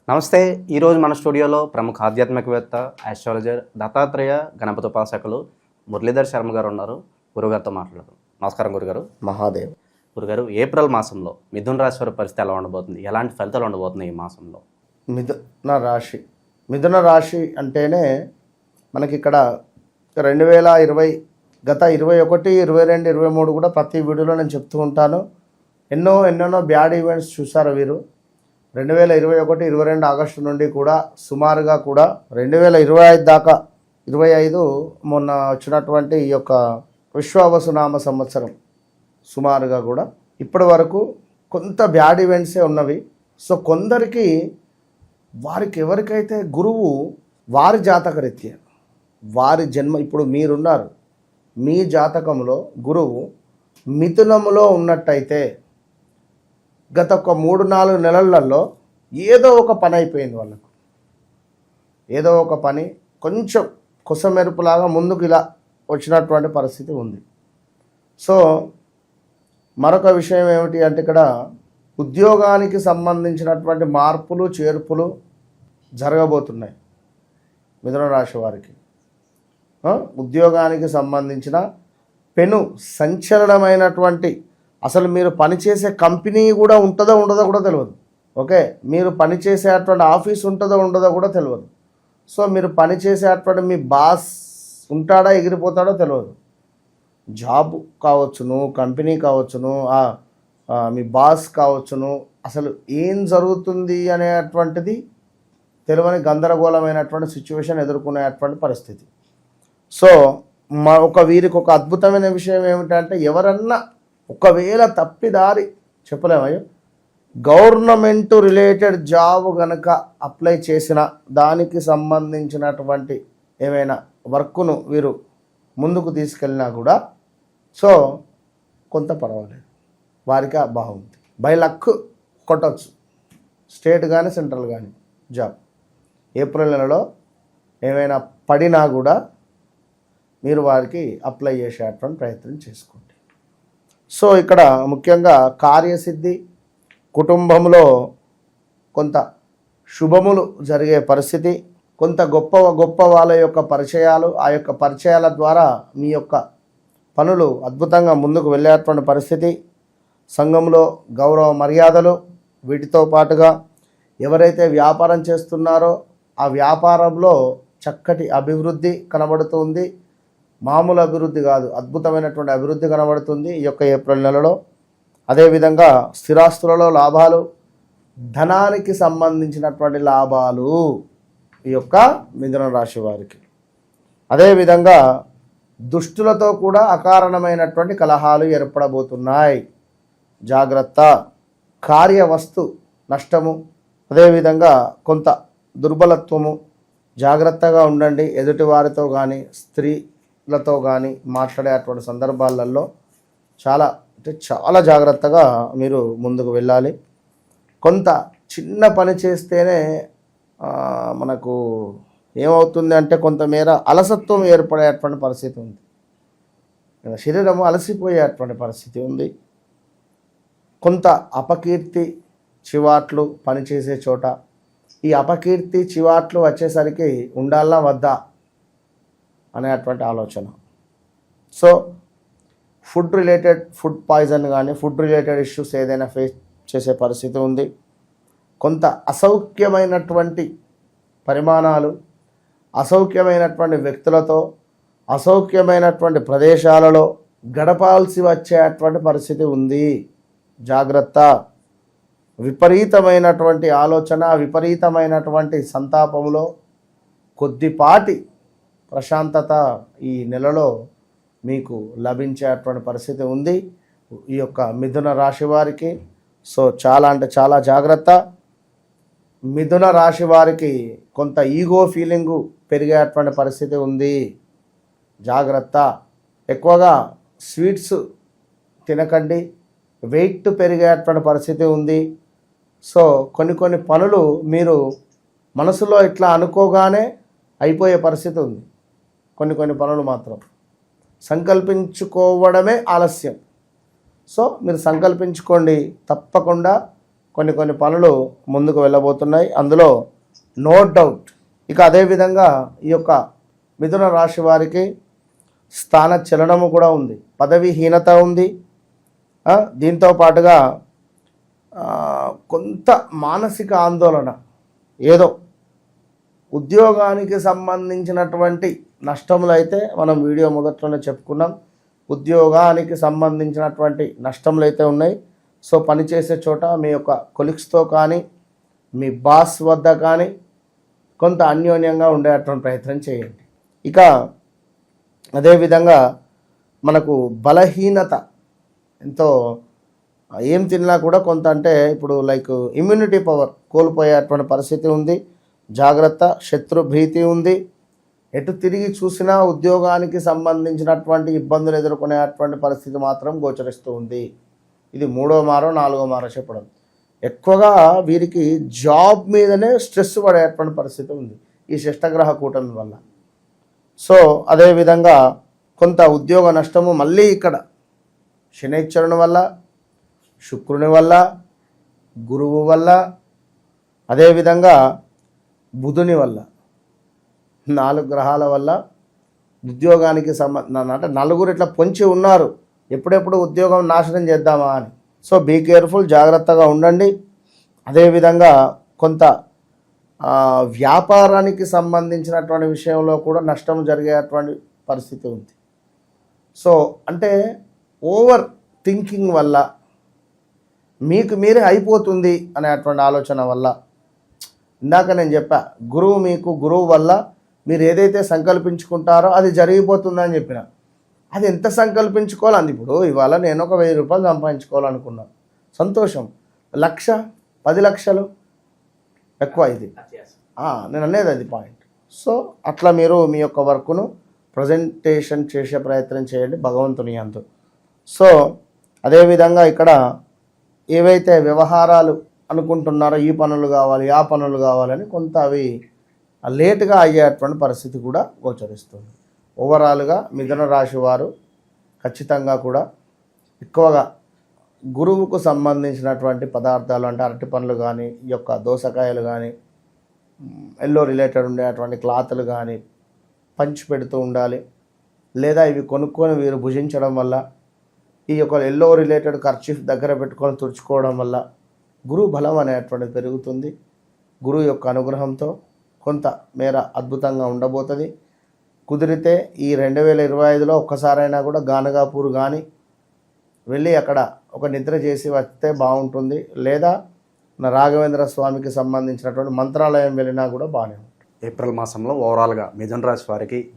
నమస్తే. ఈరోజు మన స్టూడియోలో ప్రముఖ ఆధ్యాత్మికవేత్త, ఆస్ట్రాలజర్, దత్తాత్రేయ గణపతి ఉపాసకులు మురళీధర్ శర్మ గారు ఉన్నారు. గురుగారితో మాట్లాడదాం. నమస్కారం గురుగారు. మహాదేవ్. గురుగారు, ఏప్రిల్ మాసంలో మిథున రాశి వారి పరిస్థితి ఎలా ఉండబోతుంది? ఎలాంటి ఫలితాలు ఉండబోతున్నాయి ఈ మాసంలో? మిథున రాశి అంటేనే మనకి ఇక్కడ 2020 గత 21, 22, 23 కూడా ప్రతి వీడియోలో నేను చెప్తూ ఉంటాను. ఎన్నెన్నో బ్యాడ్ ఈవెంట్స్ చూసారు వీరు. 2021, 22 ఆగస్టు నుండి కూడా సుమారుగా కూడా 2025 దాకా 25 మొన్న వచ్చినటువంటి ఈ యొక్క విశ్వావసునామ సంవత్సరం సుమారుగా కూడా ఇప్పటి వరకు కొంత బ్యాడ్ ఈవెంట్సే ఉన్నవి. సో కొందరికి వారికి ఎవరికైతే గురువు వారి జాతకరీత్యా వారి జన్మ ఇప్పుడు మీరున్నారు, మీ జాతకంలో గురువు మిథునములో ఉన్నట్టయితే గత ఒక 3-4 నెలలలో ఏదో ఒక పని అయిపోయింది వాళ్ళకు. ఏదో ఒక పని కొంచెం కొసమెరుపులాగా ముందుకు ఇలా వచ్చినటువంటి పరిస్థితి ఉంది. సో మరొక విషయం ఏమిటి అంటే ఇక్కడ ఉద్యోగానికి సంబంధించినటువంటి మార్పులు చేర్పులు జరగబోతున్నాయి మిథున రాశి వారికి. ఉద్యోగానికి సంబంధించిన పెను సంచలనమైనటువంటి అసలు మీరు పనిచేసే కంపెనీ కూడా ఉంటుందో ఉండదో కూడా తెలియదు. ఓకే, మీరు పనిచేసేటువంటి ఆఫీస్ ఉంటుందో ఉండదో కూడా తెలియదు. సో మీరు పనిచేసేటువంటి మీ బాస్ ఉంటాడా ఎగిరిపోతాడో తెలియదు. జాబ్ కావచ్చును, కంపెనీ కావచ్చును, మీ బాస్ కావచ్చును, అసలు ఏం జరుగుతుంది అనేటువంటిది తెలియని గందరగోళమైనటువంటి సిచ్యువేషన్ ఎదుర్కొనేటువంటి పరిస్థితి. సో వీరికి ఒక అద్భుతమైన విషయం ఏమిటంటే ఎవరన్నా ఒకవేళ తప్పిదారి చెప్పలేమయ్యో గవర్నమెంట్ రిలేటెడ్ జాబ్ కనుక అప్లై చేసిన దానికి సంబంధించినటువంటి ఏమైనా వర్క్ను వీరు ముందుకు తీసుకెళ్ళినా కూడా సో కొంత పర్వాలేదు, వారికి బాగుంది. బై లక్ కొట్టచ్చు, స్టేట్ కానీ సెంట్రల్ కానీ జాబ్. ఏప్రిల్ నెలలో ఏమైనా పడినా కూడా మీరు వారికి అప్లై చేసేటువంటి ప్రయత్నం చేసుకోండి. సో ఇక్కడ ముఖ్యంగా కార్యసిద్ధి, కుటుంబంలో కొంత శుభములు జరిగే పరిస్థితి, కొంత గొప్ప వాళ్ళ యొక్క పరిచయాలు, ఆ యొక్క పరిచయాల ద్వారా మీ యొక్క పనులు అద్భుతంగా ముందుకు వెళ్ళేటువంటి పరిస్థితి, సంఘంలో గౌరవ మర్యాదలు, వీటితో పాటుగా ఎవరైతే వ్యాపారం చేస్తున్నారో ఆ వ్యాపారంలో చక్కటి అభివృద్ధి కనబడుతుంది. మామూలు అభివృద్ధి కాదు, అద్భుతమైనటువంటి అభివృద్ధి కనబడుతుంది ఈ యొక్క ఏప్రిల్ నెలలో. అదేవిధంగా స్థిరాస్తులలో లాభాలు, ధనానికి సంబంధించినటువంటి లాభాలు ఈ యొక్క మిథున రాశి వారికి. అదేవిధంగా దుష్టులతో కూడా అకారణమైనటువంటి కలహాలు ఏర్పడబోతున్నాయి, జాగ్రత్త. కార్యవస్తు నష్టము, అదేవిధంగా కొంత దుర్బలత్వము, జాగ్రత్తగా ఉండండి. ఎదుటి వారితో కానీ స్త్రీలతో కానీ మాట్లాడేటువంటి సందర్భాలలో చాలా జాగ్రత్తగా మీరు ముందుకు వెళ్ళాలి. కొంత చిన్న పని చేస్తేనే మనకు ఏమవుతుంది అంటే కొంతమేర అలసత్వం ఏర్పడేటువంటి పరిస్థితి ఉంది, శరీరము అలసిపోయేటువంటి పరిస్థితి ఉంది. కొంత అపకీర్తి చివాట్లు పనిచేసే చోట, ఈ అపకీర్తి చివాట్లు వచ్చేసరికి ఉండాలా వద్దా అనేటువంటి ఆలోచన. సో ఫుడ్ పాయిజన్ కానీ ఫుడ్ రిలేటెడ్ ఇష్యూస్ ఏదైనా ఫేస్ చేసే పరిస్థితి ఉంది. కొంత అసౌఖ్యమైనటువంటి పరిమాణాలు, అసౌఖ్యమైనటువంటి వ్యక్తులతో, అసౌఖ్యమైనటువంటి ప్రదేశాలలో గడపాల్సి వచ్చేటువంటి పరిస్థితి ఉంది, జాగ్రత్త. విపరీతమైనటువంటి ఆలోచన, విపరీతమైనటువంటి సంతాపంలో కొద్దిపాటి ప్రశాంతత ఈ నెలలో మీకు లభించేటువంటి పరిస్థితి ఉంది ఈ యొక్క మిథున రాశి వారికి. సో చాలా జాగ్రత్త. మిథున రాశి వారికి కొంత ఈగో ఫీలింగు పెరిగేటువంటి పరిస్థితి ఉంది, జాగ్రత్త. ఎక్కువగా స్వీట్స్ తినకండి, వెయిట్ పెరిగేటువంటి పరిస్థితి ఉంది. సో కొన్ని పనులు మీరు మనసులో ఇట్లా అనుకోగానే అయిపోయే పరిస్థితి ఉంది. కొన్ని పనులు మాత్రం సంకల్పించుకోవడమే ఆలస్యం. సో మీరు సంకల్పించుకోండి, తప్పకుండా కొన్ని పనులు ముందుకు వెళ్ళబోతున్నాయి, అందులో నో డౌట్. ఇక అదేవిధంగా ఈ యొక్క మిథున రాశి వారికి స్థాన చలనము కూడా ఉంది, పదవీహీనత ఉంది. దీంతో పాటుగా కొంత మానసిక ఆందోళన, ఏదో ఉద్యోగానికి సంబంధించినటువంటి నష్టములు అయితే మనం వీడియో మొదట్లోనే చెప్పుకున్నాం. ఉద్యోగానికి సంబంధించినటువంటి నష్టములు అయితే ఉన్నాయి. సో పనిచేసే చోట మీ యొక్క కొలీగ్స్తో కానీ మీ బాస్ వద్ద కానీ కొంత అన్యోన్యంగా ఉండేటువంటి ప్రయత్నం చేయండి. ఇక అదేవిధంగా మనకు బలహీనత, ఎంతో ఏం తిన్నా కూడా కొంత, అంటే ఇప్పుడు లైక్ ఇమ్యూనిటీ పవర్ కోల్పోయేటువంటి పరిస్థితి ఉంది. జాగ్రత్త, శత్రు భీతి ఉంది. ఎటు తిరిగి చూసినా ఉద్యోగానికి సంబంధించినటువంటి ఇబ్బందులు ఎదుర్కొనేటువంటి పరిస్థితి మాత్రం గోచరిస్తూ ఉంది. ఇది 3వ మారో 4వ మారో చెప్పడం. ఎక్కువగా వీరికి జాబ్ మీదనే స్ట్రెస్ పడేటువంటి పరిస్థితి ఉంది ఈ షష్టగ్రహ కూటమి వల్ల. సో అదేవిధంగా కొంత ఉద్యోగ నష్టము మళ్ళీ ఇక్కడ శనైశ్వరుని వల్ల, శుక్రుని వల్ల, గురువు వల్ల, అదేవిధంగా బుధుని వల్ల, 4 గ్రహాల వల్ల ఉద్యోగానికి అంటే నలుగురు ఇట్లా పొంచి ఉన్నారు, ఎప్పుడెప్పుడు ఉద్యోగం నాశనం చేద్దామా అని. సో బీ కేర్ఫుల్, జాగ్రత్తగా ఉండండి. అదేవిధంగా కొంత వ్యాపారానికి సంబంధించినటువంటి విషయంలో కూడా నష్టం జరిగేటువంటి పరిస్థితి ఉంది. సో అంటే ఓవర్ థింకింగ్ వల్ల, మీకు మీరే అయిపోతుంది అనేటువంటి ఆలోచన వల్ల, ఇందాక నేను చెప్పా, గురువు వల్ల మీరు ఏదైతే సంకల్పించుకుంటారో అది జరిగిపోతుందని చెప్పిన. అది ఎంత సంకల్పించుకోవాలని, ఇప్పుడు ఇవాళ నేను ఒక 1000 రూపాయలు సంపాదించుకోవాలనుకున్నాను, సంతోషం. 1,00,000, 10 లక్షలు ఎక్కువ ఇది, నేను అనేది అది పాయింట్. సో అట్లా మీరు మీ యొక్క వర్క్ను ప్రజెంటేషన్ చేసే ప్రయత్నం చేయండి భగవంతుని యందు. సో అదేవిధంగా ఇక్కడ ఏవైతే వ్యవహారాలు అనుకుంటున్నారో, ఈ పనులు కావాలి, ఆ పనులు కావాలని, కొంత అవి లేటుగా అయ్యేటువంటి పరిస్థితి కూడా గోచరిస్తుంది. ఓవరాల్గా మిథున రాశి వారు ఖచ్చితంగా కూడా ఎక్కువగా గురువుకు సంబంధించినటువంటి పదార్థాలు, అంటే అరటి పండ్లు కానీ, ఈ యొక్క దోసకాయలు కానీ, ఎల్లో రిలేటెడ్ ఉండేటువంటి క్లాతులు కానీ పంచి పెడుతూ ఉండాలి. లేదా ఇవి కొనుక్కొని వీరు భుజించడం వల్ల, ఈ యొక్క ఎల్లో రిలేటెడ్ కర్చీఫ్ దగ్గర పెట్టుకొని తుడుచుకోవడం వల్ల గురువు బలం అనేటువంటిది పెరుగుతుంది. గురువు యొక్క అనుగ్రహంతో కొంత మేర అద్భుతంగా ఉండబోతుంది. కుదిరితే ఈ 2025లో ఒక్కసారైనా కూడా గానగాపూర్ కానీ వెళ్ళి అక్కడ ఒక నిద్ర చేసి వస్తే బాగుంటుంది. లేదా రాఘవేంద్ర స్వామికి సంబంధించినటువంటి మంత్రాలయం వెళ్ళినా కూడా బాగానే ఉంటుంది. ఏప్రిల్ మాసంలో ఓవరాల్గా మిథున రాశి వారికి